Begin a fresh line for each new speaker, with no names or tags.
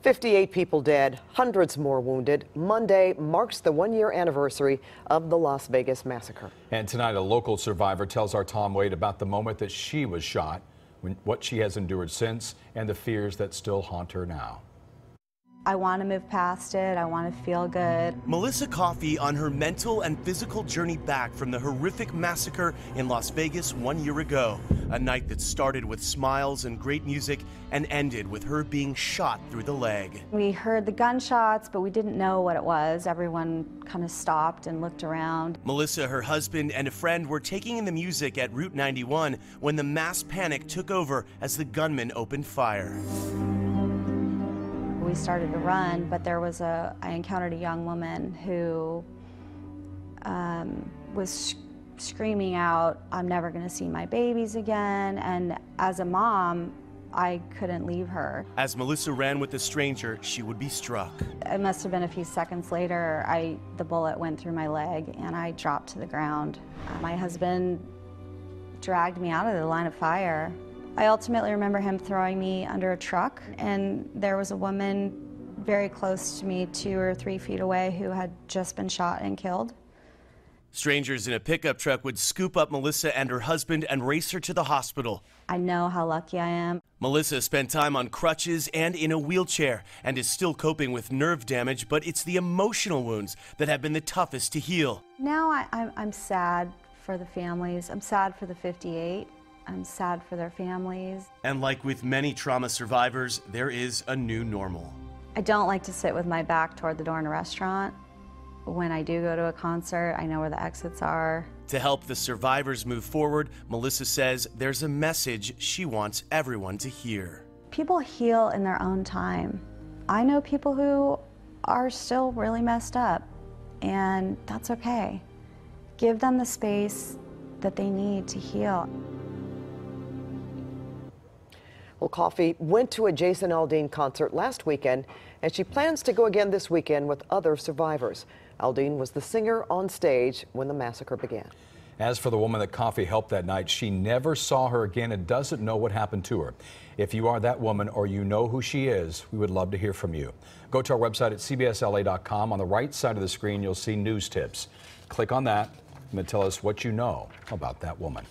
58 people dead, hundreds more wounded. Monday marks the one-year anniversary of the Las Vegas massacre.
And tonight, a local survivor tells our Tom Wade about the moment that she was shot, what she has endured since, and the fears that still haunt her now.
I want to move past it. I want to feel good.
Melissa Coffey on her mental and physical journey back from the horrific massacre in Las Vegas 1 year ago. A night that started with smiles and great music and ended with her being shot through the leg.
We heard the gunshots, but we didn't know what it was. Everyone kind of stopped and looked around.
Melissa, her husband, and a friend were taking in the music at Route 91 when the mass panic took over as the gunman opened fire.
We started to run, but I encountered a young woman who was screaming out, "I'm never going to see my babies again." And as a mom, I couldn't leave her.
As Melissa ran with the stranger, she would be struck.
It must have been a few seconds later, the bullet went through my leg and I dropped to the ground. My husband dragged me out of the line of fire. I ultimately remember him throwing me under a truck, and there was a woman very close to me, 2 or 3 feet away, who had just been shot and killed.
Strangers in a pickup truck would scoop up Melissa and her husband and race her to the hospital.
I know how lucky I am.
Melissa spent time on crutches and in a wheelchair and is still coping with nerve damage, but it's the emotional wounds that have been the toughest to heal.
Now I'm sad for the families. I'm sad for the 58. I'm sad for their families.
And like with many trauma survivors, there is a new normal.
I don't like to sit with my back toward the door in a restaurant. When I do go to a concert, I know where the exits are.
To help the survivors move forward, Melissa says there's a message she wants everyone to hear.
People heal in their own time. I know people who are still really messed up, and that's okay. Give them the space that they need to heal.
Well, Coffey went to a Jason Aldean concert last weekend, and she plans to go again this weekend with other survivors. Aldean was the singer on stage when the massacre began.
As for the woman that Coffey helped that night, she never saw her again and doesn't know what happened to her. If you are that woman or you know who she is, we would love to hear from you. Go to our website at cbsla.com. On the right side of the screen, you'll see news tips. Click on that and tell us what you know about that woman.